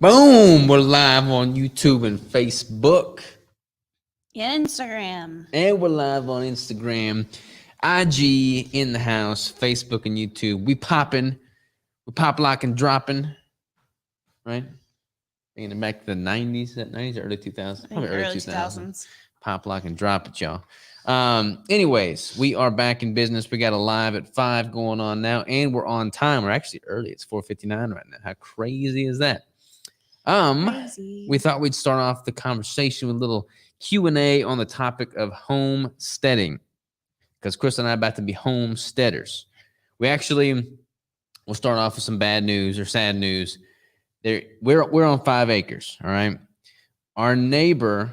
Boom! We're live on YouTube and Facebook. Instagram. And we're live on Instagram, IG in the house, Facebook and YouTube. We popping. We pop, lock, and dropping. Right? Bringing it back to the 90s, or early 2000s? Probably early 2000s. Pop, lock, and drop it, y'all. Anyways, we are back in business. We got a live at 5 going on now, and we're on time. We're actually early. It's 4:59 right now. How crazy is that? We thought we'd start off the conversation with a little Q&A on the topic of homesteading, because Chris and I are about to be homesteaders. We'll start off with some bad news or sad news. We're on 5 acres, all right? Our neighbor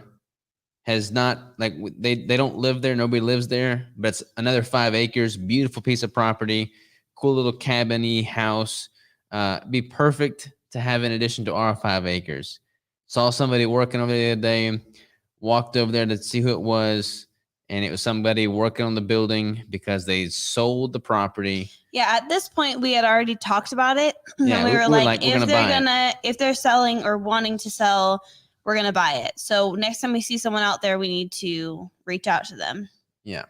has not, like, they don't live there. Nobody lives there, but it's another 5 acres, beautiful piece of property, cool little cabin-y house. Be perfect to have in addition to our 5 acres. Saw somebody working over there the other day, walked over there to see who it was, and it was somebody working on the building because they sold the property. Yeah, at this point we had already talked about it. Yeah, and we were like if they're selling or wanting to sell, we're gonna buy it. So next time we see someone out there, we need to reach out to them. Yeah.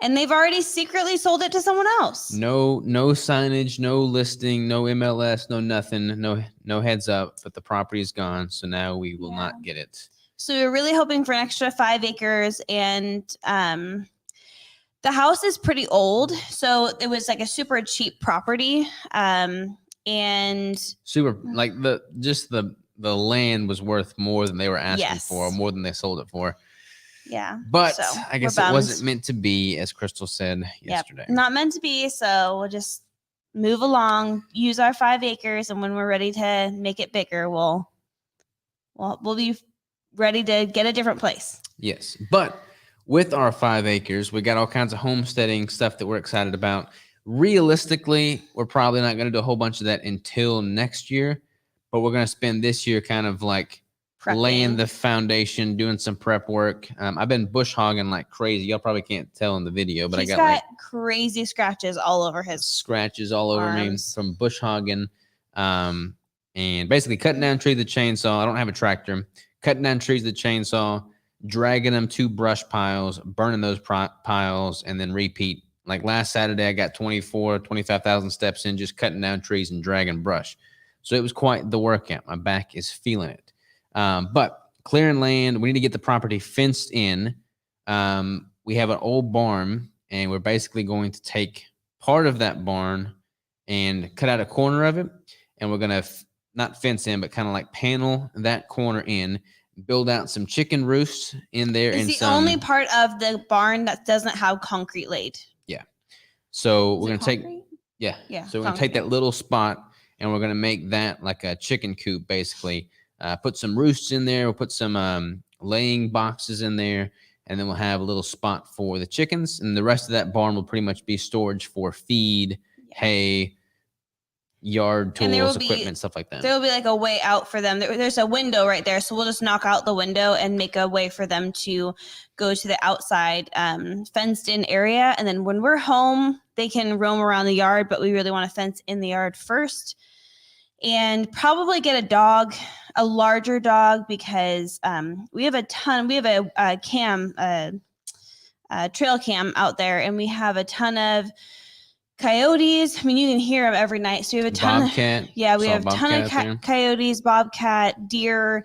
And they've already secretly sold it to someone else. No signage, no listing, no MLS, no nothing, no heads up, but the property is gone. So now we will not get it. So we were really hoping for an extra 5 acres, and the house is pretty old. So it was like a super cheap property. And super, like the land was worth more than they were asking for, more than they sold it for. Yeah. But so I guess it wasn't meant to be, as Crystal said yesterday. Not meant to be. So we'll just move along, use our 5 acres. And when we're ready to make it bigger, we'll be ready to get a different place. Yes. But with our 5 acres, we got all kinds of homesteading stuff that we're excited about. Realistically, we're probably not going to do a whole bunch of that until next year. But we're going to spend this year kind of like laying the foundation, doing some prep work. I've been bush hogging like crazy. Y'all probably can't tell in the video, but I got like crazy scratches all over his scratches all over me from bush hogging, and basically cutting down trees with a chainsaw. I don't have a tractor. Cutting down trees with a chainsaw, dragging them to brush piles, burning those piles, and then repeat. Like last Saturday, I got 25,000 steps in just cutting down trees and dragging brush. So it was quite the workout. My back is feeling it. But clearing land, we need to get the property fenced in. We have an old barn, and we're basically going to take part of that barn and cut out a corner of it. And we're going to not fence in, but kind of like panel that corner in, build out some chicken roosts in there. It's the only part of the barn that doesn't have concrete laid. Yeah. So we're going to take, So we're going to take that little spot, and we're going to make that like a chicken coop, basically. Put some roosts in there. We'll put some laying boxes in there, and then we'll have a little spot for the chickens. And the rest of that barn will pretty much be storage for feed, hay, yard tools, equipment, stuff like that. There will be like a way out for them. There's a window right there, so we'll just knock out the window and make a way for them to go to the outside fenced-in area. And then when we're home, they can roam around the yard, but we really want to fence in the yard first. And probably get a larger dog, because we have a trail cam out there, and we have a ton of coyotes. I mean, you can hear them every night. So we have a ton of coyotes, bobcat, deer.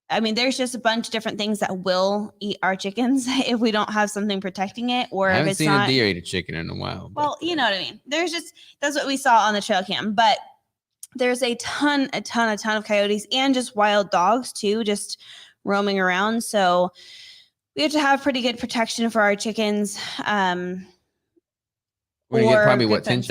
I mean, there's just a bunch of different things that will eat our chickens if we don't have something protecting it, or I haven't if it's seen not a deer eat a chicken in a while. Well, you know what I mean. That's what we saw on the trail cam, but there's a ton of coyotes and just wild dogs too, just roaming around. So we have to have pretty good protection for our chickens. We're going to get probably 10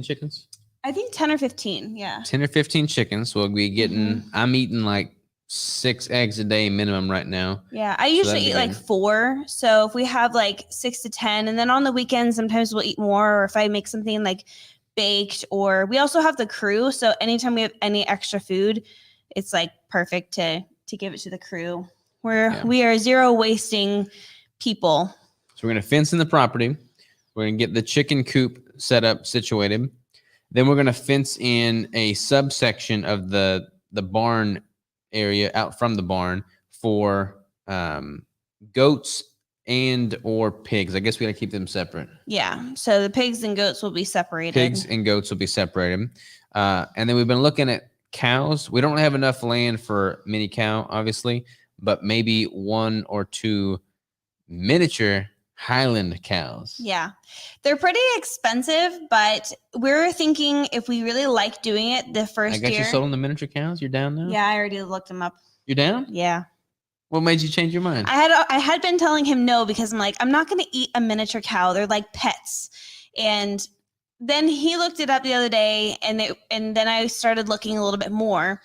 chickens? I think 10 or 15, yeah. 10 or 15 chickens. We'll be getting, I'm eating like 6 eggs a day minimum right now. Yeah, I usually eat like 4. So if we have like 6 to 10, and then on the weekends, sometimes we'll eat more, or if I make something like baked, or we also have the crew. So anytime we have any extra food, it's like perfect to give it to the crew. We are zero wasting people. So we're going to fence in the property. We're going to get the chicken coop set up, situated. Then we're going to fence in a subsection of the the barn area out from the barn for goats and or pigs. I guess we got to keep them separate. Yeah. So the pigs and goats will be separated. Pigs and goats will be separated. And then we've been looking at cows. We don't have enough land for mini cow, obviously, but maybe 1 or 2 miniature Highland cows. Yeah. They're pretty expensive, but we're thinking if we really like doing it the first year. I got you sold on the miniature cows? You're down now? Yeah, I already looked them up. You're down? Yeah. What made you change your mind? I had been telling him no because I'm like, I'm not going to eat a miniature cow. They're like pets. And then he looked it up the other day, and then I started looking a little bit more.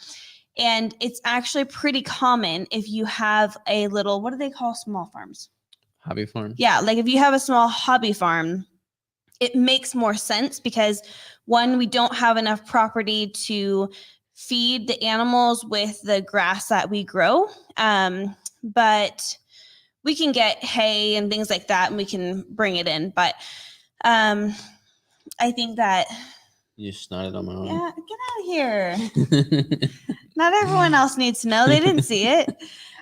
And it's actually pretty common if you have a little, what do they call small farms? Hobby farm? Yeah, like if you have a small hobby farm, it makes more sense because, one, we don't have enough property to feed the animals with the grass that we grow. But we can get hay and things like that, and we can bring it in. But I think that... You just snotted on my arm. Yeah, get out of here. Not everyone else needs to know. They didn't see it.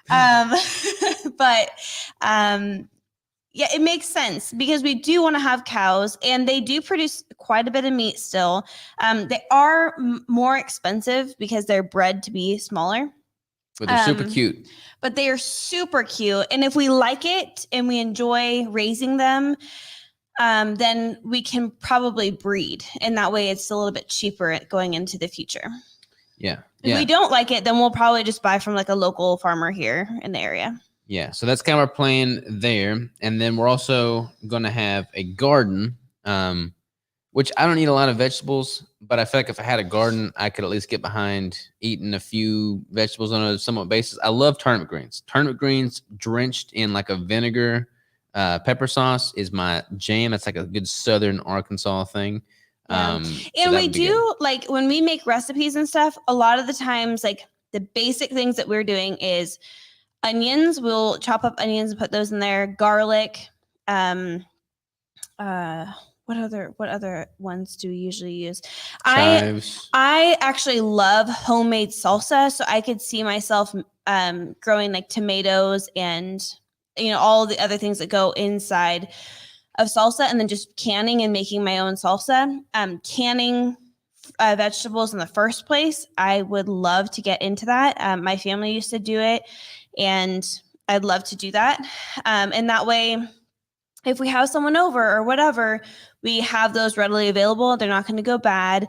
But yeah, it makes sense because we do want to have cows, and they do produce quite a bit of meat still. They are more expensive because they're bred to be smaller. But they're super cute. But they are super cute. And if we like it and we enjoy raising them, then we can probably breed. And that way it's a little bit cheaper going into the future. Yeah. If we don't like it, then we'll probably just buy from like a local farmer here in the area. Yeah. So that's kind of our plan there. And then we're also going to have a garden, which I don't eat a lot of vegetables, but I feel like if I had a garden, I could at least get behind eating a few vegetables on a somewhat basis. I love turnip greens. Turnip greens drenched in like a vinegar pepper sauce is my jam. That's like a good Southern Arkansas thing. Yeah. So and we do, like, when we make recipes and stuff, a lot of the times, like, the basic things that we're doing is onions. We'll chop up onions and put those in there. Garlic. What other ones do we usually use? Chives. I actually love homemade salsa, so I could see myself growing like tomatoes and all the other things that go inside of salsa, and then just canning and making my own salsa. Canning vegetables in the first place, I would love to get into that. My family used to do it, and I'd love to do that. And that way, if we have someone over or whatever, we have those readily available. They're not going to go bad.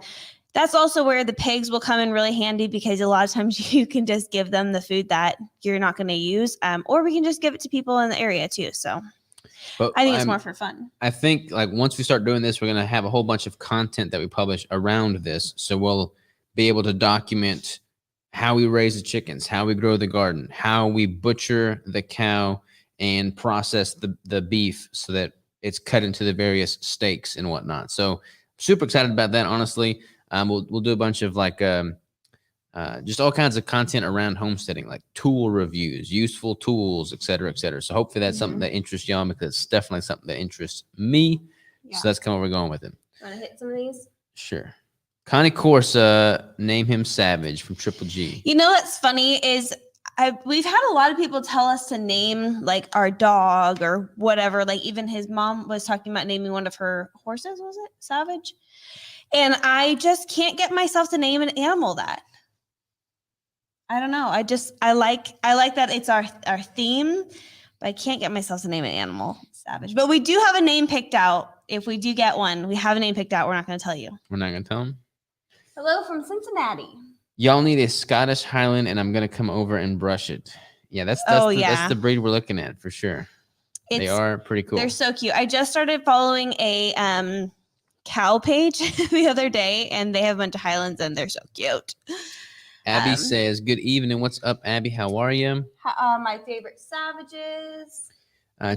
That's also where the pigs will come in really handy, because a lot of times you can just give them the food that you're not going to use, or we can just give it to people in the area too. So but I think it's more for fun. I think like once we start doing this, we're going to have a whole bunch of content that we publish around this. So we'll be able to document how we raise the chickens, how we grow the garden, how we butcher the cow and process the beef so that it's cut into the various steaks and whatnot. So super excited about that, honestly. We'll do a bunch of like just all kinds of content around homesteading, like tool reviews, useful tools, et cetera, et cetera. So hopefully that's something that interests y'all, because it's definitely something that interests me. Yeah. So that's kind of where we're going with it. Want to hit some of these? Sure. Connie Corsa, name him Savage from Triple G. What's funny is we've had a lot of people tell us to name like our dog or whatever. Like even his mom was talking about naming one of her horses. Was it Savage? And I just can't get myself to name an animal that. I don't know. I like that it's our theme, but I can't get myself to name an animal Savage. But we do have a name picked out. If we do get one, we have a name picked out. We're not going to tell you. We're not going to tell them? Hello from Cincinnati. Y'all need a Scottish Highland, and I'm going to come over and brush it. Yeah, that's the breed we're looking at for sure. They are pretty cool. They're so cute. I just started following a cow page the other day, and they have a bunch of Highlands, and they're so cute. Abby says, good evening. What's up, Abby? How are you? My favorite Savages.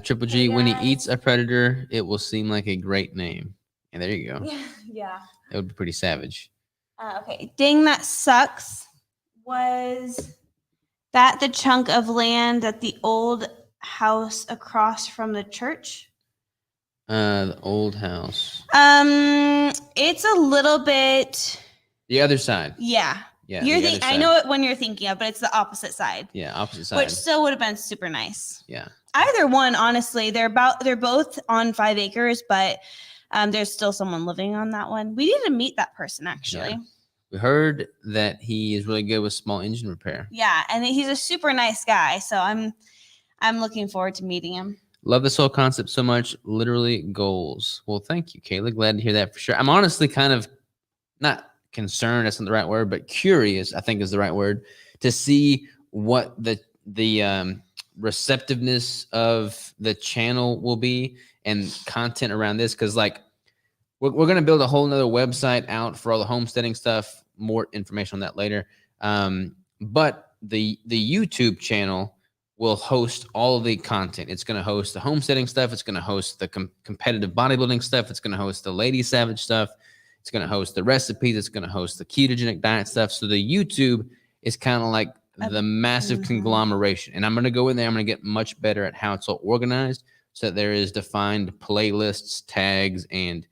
Triple G, when he eats a predator, it will seem like a great name. And there you go. Yeah. That would be pretty savage. Okay. Dang, that sucks. Was that the chunk of land at the old house across from the church? The old house. It's a little bit. The other side. Yeah. Yeah, You're the other I side. know it when you're thinking of, but it's the opposite side. Yeah, opposite side. Which still would have been super nice. Yeah. Either one, honestly. They're both on 5 acres, but there's still someone living on that one. We need to meet that person, actually. Yeah. We heard that he is really good with small engine repair. Yeah, and he's a super nice guy, so I'm looking forward to meeting him. Love this whole concept so much. Literally goals. Well, thank you, Kayla. Glad to hear that for sure. I'm honestly kind of not concerned, that's not the right word, but curious, I think is the right word, to see what the receptiveness of the channel will be and content around this. Cause like we're going to build a whole nother website out for all the homesteading stuff. More information on that later. But the YouTube channel will host all of the content. It's going to host the homesteading stuff. It's going to host the competitive bodybuilding stuff. It's going to host the Lady Savage stuff. It's going to host the recipes. It's going to host the ketogenic diet stuff. So the YouTube is kind of like the massive conglomeration. And I'm going to go in there. I'm going to get much better at how it's all organized so that there is defined playlists, tags, and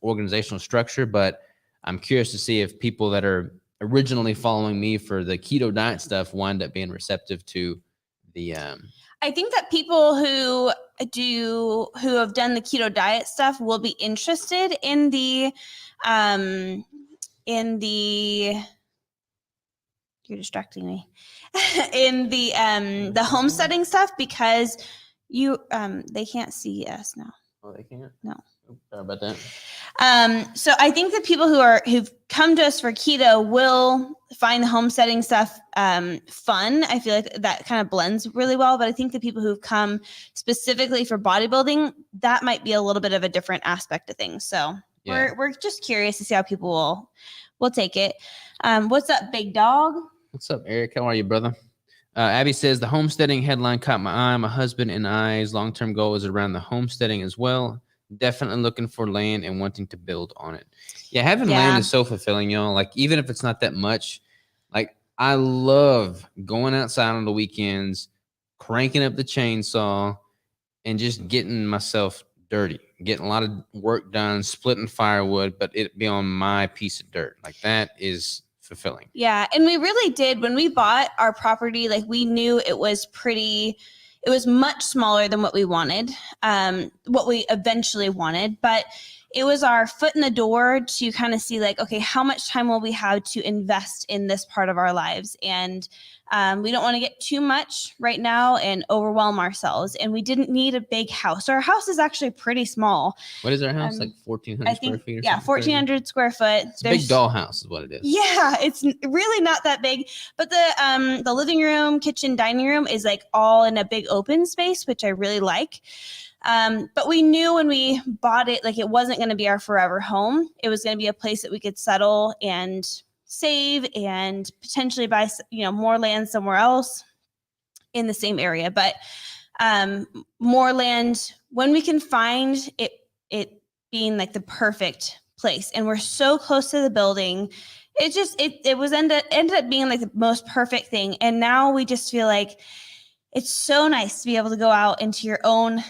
organizational structure. But I'm curious to see if people that are originally following me for the keto diet stuff wind up being receptive to the I think that people who have done the keto diet stuff will be interested in the you're distracting me in the homesteading stuff, because they can't see us now. Oh, they can't? No. Sorry about that. So I think that people who've come to us for keto will find the homesteading stuff fun. I feel like that kind of blends really well. But I think the people who've come specifically for bodybuilding, that might be a little bit of a different aspect of things. So Yeah. we're just curious to see how people will take it. What's up, big dog? What's up, Eric? How are you, brother? Abby says the homesteading headline caught my eye. My husband and I's long-term goal is around the homesteading as well. Definitely looking for land and wanting to build on it. Yeah, having land is so fulfilling, y'all. Like, even if it's not that much, like, I love going outside on the weekends, cranking up the chainsaw, and just getting myself dirty, getting a lot of work done, splitting firewood, but it be on my piece of dirt. Like, that is fulfilling. Yeah. And we really did, when we bought our property, like, we knew it was much smaller than what we wanted, what we eventually wanted, but it was our foot in the door to kind of see, like, okay, how much time will we have to invest in this part of our lives? And we don't want to get too much right now and overwhelm ourselves. And we didn't need a big house. Our house is actually pretty small. What is our house? Like 1,400 square feet? Yeah, 1,400 square foot. It's a big doll house is what it is. Yeah, it's really not that big. But the living room, kitchen, dining room is like all in a big open space, which I really like. But we knew when we bought it, like, it wasn't going to be our forever home. It was going to be a place that we could settle and save and potentially buy, more land somewhere else in the same area. But more land when we can find it being like the perfect place. And we're so close to the building. It was ended up being like the most perfect thing. And now we just feel like it's so nice to be able to go out into your own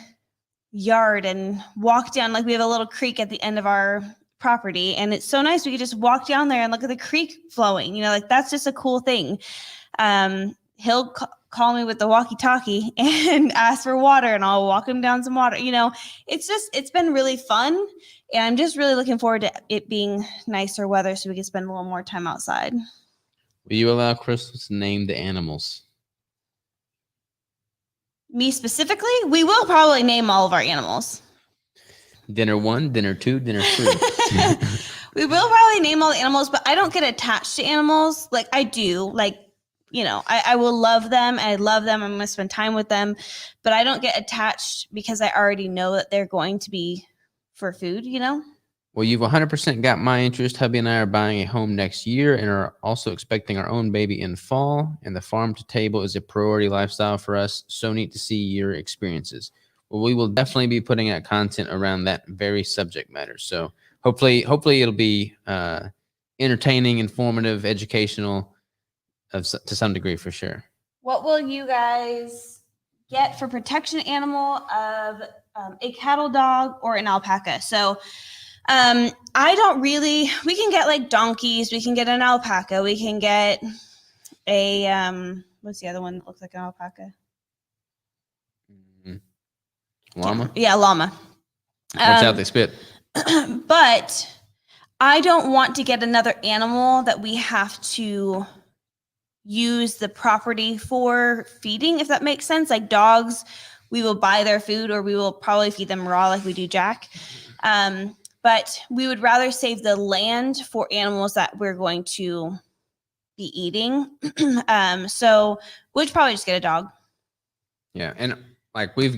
yard and walk down. Like, we have a little creek at the end of our property, and it's so nice. We could just walk down there and look at the creek flowing, like, that's just a cool thing. He'll call me with the walkie-talkie and ask for water, and I'll walk him down some water. It's been really fun, and I'm just really looking forward to it being nicer weather so we can spend a little more time outside. Will you allow Crystal to name the animals? Me specifically? We will probably name all of our animals. Dinner 1, dinner 2, dinner 3. We will probably name all the animals, but I don't get attached to animals. Like, I do. Like, I will love them. I love them. I'm going to spend time with them. But I don't get attached because I already know that they're going to be for food, Well, you've 100% got my interest. Hubby and I are buying a home next year and are also expecting our own baby in fall. And the farm to table is a priority lifestyle for us. So neat to see your experiences. Well, we will definitely be putting out content around that very subject matter. So hopefully it'll be entertaining, informative, educational to some degree for sure. What will you guys get for protection animal of a cattle dog or an alpaca? So I don't really. We can get like donkeys. We can get an alpaca. We can get a what's the other one that looks like an alpaca? Llama. Yeah, llama. Watch out, they spit. But I don't want to get another animal that we have to use the property for feeding, if that makes sense. Like dogs, we will buy their food or we will probably feed them raw like we do Jack. But we would rather save the land for animals that we're going to be eating. So we'd probably just get a dog. Yeah, and like we're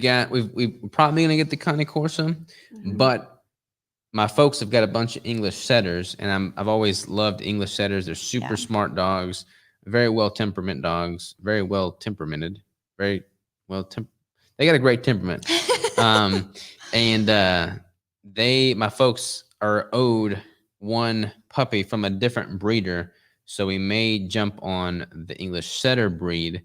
probably gonna get the Connie Corso, but my folks have got a bunch of English setters, and I've always loved English setters. They're super smart dogs, very well temperament dogs, very well temperamented, very well they got a great temperament. And my folks are owed one puppy from a different breeder, so we may jump on the English setter breed.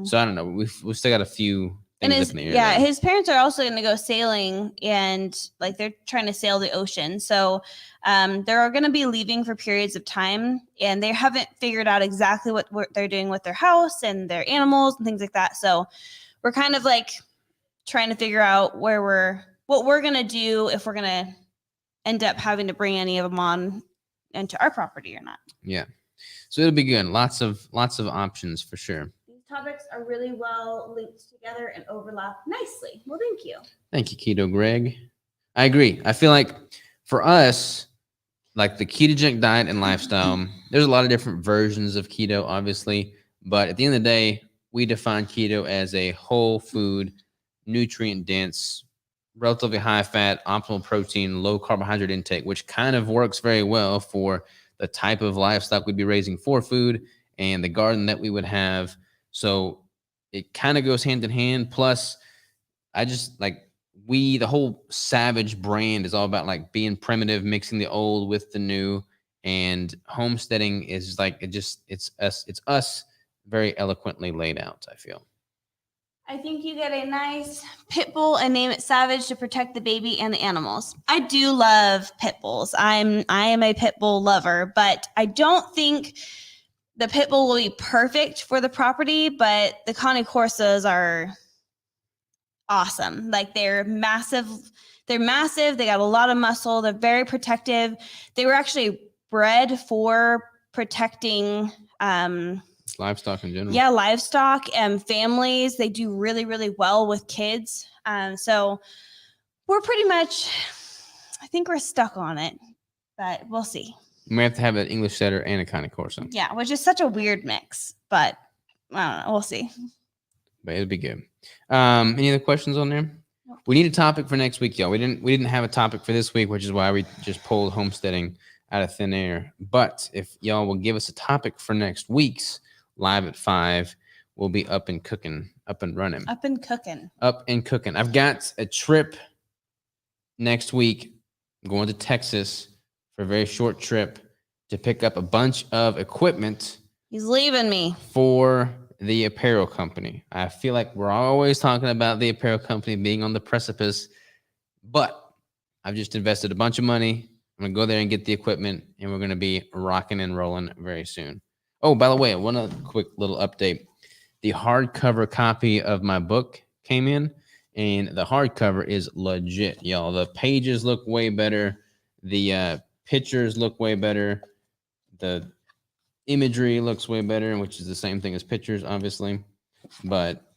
So I don't know. We've still got a few things up in the air. His parents are also going to go sailing, and like they're trying to sail the ocean. So they're going to be leaving for periods of time, and they haven't figured out exactly what they're doing with their house and their animals and things like that. So we're kind of like trying to figure out what we're going to do if we're going to end up having to bring any of them on into our property or not. Yeah. So it'll be good. Lots of options for sure. These topics are really well linked together and overlap nicely. Well, thank you. Thank you, Keto Greg. I agree. I feel like for us, like the ketogenic diet and lifestyle, there's a lot of different versions of keto, obviously. But at the end of the day, we define keto as a whole food, nutrient dense, relatively high fat, optimal protein, low carbohydrate intake, which kind of works very well for the type of livestock we'd be raising for food and the garden that we would have. So it kind of goes hand in hand. Plus, I just like the whole Savage brand is all about like being primitive, mixing the old with the new, and homesteading is like it's us very eloquently laid out, I feel. I think you get a nice pit bull and name it Savage to protect the baby and the animals. I do love pit bulls. I am a pit bull lover, but I don't think the pit bull will be perfect for the property, but the Connie Corsos are awesome. Like they're massive. They're massive. They got a lot of muscle. They're very protective. They were actually bred for protecting livestock in general. Yeah, livestock and families. They do really, really well with kids. So we're pretty much, I think we're stuck on it, but we'll see. We have to have an English setter and a Connie Corso. Yeah, which is such a weird mix, but I don't know. We'll see. But it'll be good. Any other questions on there? Nope. We need a topic for next week, y'all. We didn't have a topic for this week, which is why we just pulled homesteading out of thin air. But if y'all will give us a topic for next week's Live at 5, we'll be up and cooking, up and running. Up and cooking. I've got a trip next week. I'm going to Texas for a very short trip to pick up a bunch of equipment. He's leaving me. For the apparel company. I feel like we're always talking about the apparel company being on the precipice, but I've just invested a bunch of money. I'm going to go there and get the equipment, and we're going to be rocking and rolling very soon. Oh, by the way, one other quick little update. The hardcover copy of my book came in, and the hardcover is legit, y'all. The pages look way better. The pictures look way better. The imagery looks way better, which is the same thing as pictures, obviously. But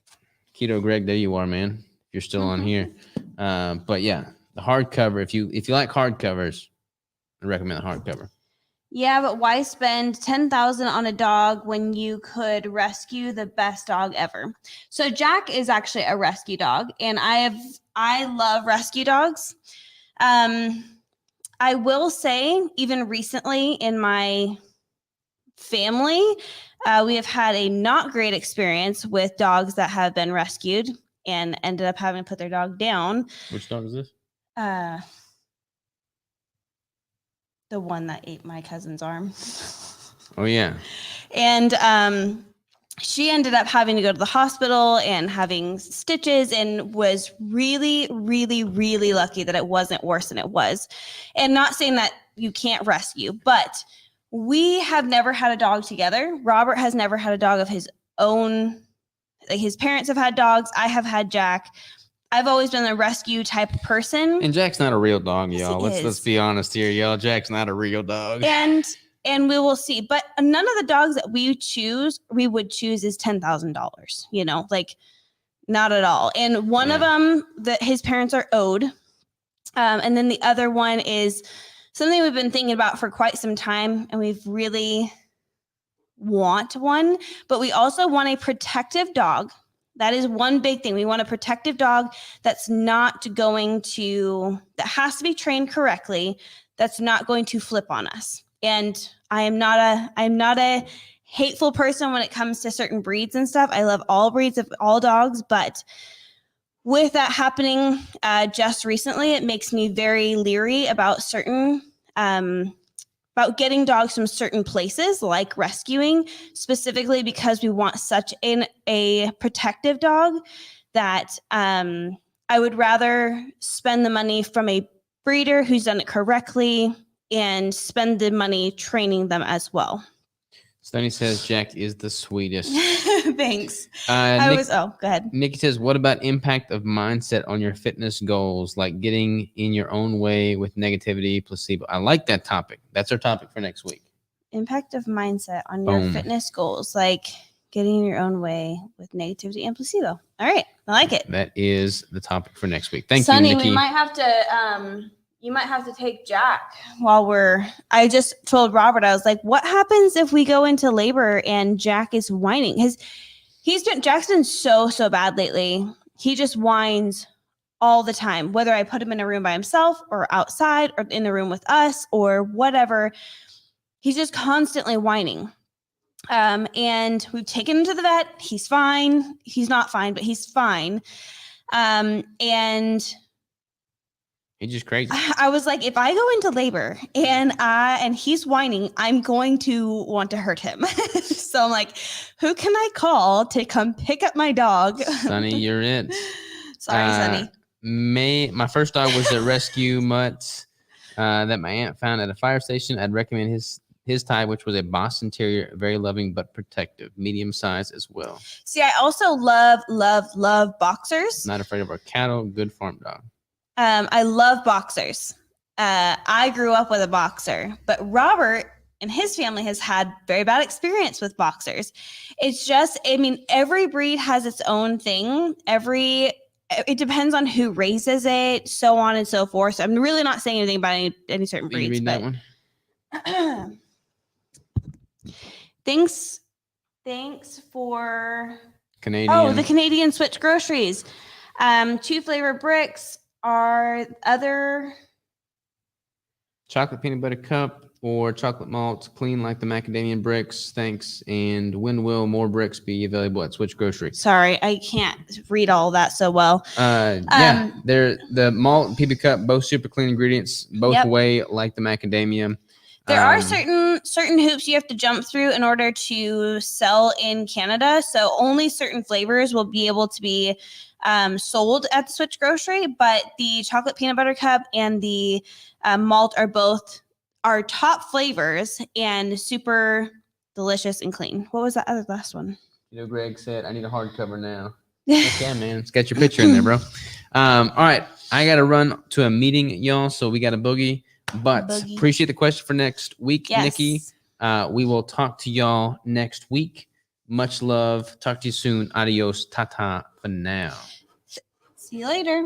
Keto Greg, there you are, man. You're still on here. But yeah, the hardcover. If you like hardcovers, I recommend the hardcover. Yeah, but why spend $10,000 on a dog when you could rescue the best dog ever? So Jack is actually a rescue dog, and I love rescue dogs. I will say, even recently in my family, we have had a not great experience with dogs that have been rescued and ended up having to put their dog down. Which dog is this? The one that ate my cousin's arm. Oh, yeah. And she ended up having to go to the hospital and having stitches, and was really, really, really lucky that it wasn't worse than it was. And not saying that you can't rescue, but we have never had a dog together. Robert has never had a dog of his own. Like, his parents have had dogs. I have had Jack. I've always been a rescue type of person. And Jack's not a real dog, Yes, y'all. he Let's is. be honest here, y'all. Jack's not a real dog. And we will see. But none of the dogs that we would choose is $10,000, like, not at all. And one of them that his parents are owed. And then the other one is something we've been thinking about for quite some time, and we've really want one, but we also want a protective dog. That is one big thing. We want a protective dog that has to be trained correctly, that's not going to flip on us. And I'm not a hateful person when it comes to certain breeds and stuff. I love all breeds of all dogs, but with that happening just recently, it makes me very leery about about getting dogs from certain places, like rescuing, specifically because we want such a protective dog that I would rather spend the money from a breeder who's done it correctly and spend the money training them as well. Stoney says Jack is the sweetest. Thanks. Go ahead. Nikki says, what about impact of mindset on your fitness goals, like getting in your own way with negativity, placebo? I like that topic. That's our topic for next week. Impact of mindset on your fitness goals, like getting in your own way with negativity and placebo. All right. I like it. That is the topic for next week. Thank Sonny, you, Nikki. we might have to you might have to take Jack I just told Robert, I was like, what happens if we go into labor and Jack is whining? Jack's been so bad lately. He just whines all the time, whether I put him in a room by himself or outside or in the room with us or whatever. He's just constantly whining. And we've taken him to the vet. He's fine. He's not fine, but he's fine. And he's just crazy. I was like, if I go into labor and he's whining, I'm going to want to hurt him. So I'm like, who can I call to come pick up my dog? Sonny, you're it. Sorry, Sonny. My first dog was a rescue mutt that my aunt found at a fire station. I'd recommend his type, which was a Boston Terrier, very loving but protective, medium size as well. See, I also love boxers. Not afraid of our cattle, good farm dog. I love boxers. I grew up with a boxer, but Robert and his family has had very bad experience with boxers. It's just, every breed has its own thing. It depends on who raises it, so on and so forth. So I'm really not saying anything about any certain breeds. You read that one? Thanks for Canadian. Oh, the Canadian Switch groceries. 2 flavor bricks are other chocolate peanut butter cup or chocolate malt, clean like the macadamia bricks. Thanks. And when will more bricks be available at Switch Grocery? Sorry, I can't read all that so well. They're the malt and PB cup, both super clean ingredients, both weigh like the macadamia. There are certain hoops you have to jump through in order to sell in Canada. So only certain flavors will be able to be sold at the Switch Grocery. But the chocolate peanut butter cup and the malt are both our top flavors and super delicious and clean. What was that other last one? Greg said, I need a hardcover now. Okay, man. It's got your picture in there, bro. All right. I got to run to a meeting, y'all. So we got a boogie. But appreciate the question for next week, Nikki. We will talk to y'all next week. Much love. Talk to you soon. Adios. Ta-ta for now. See you later.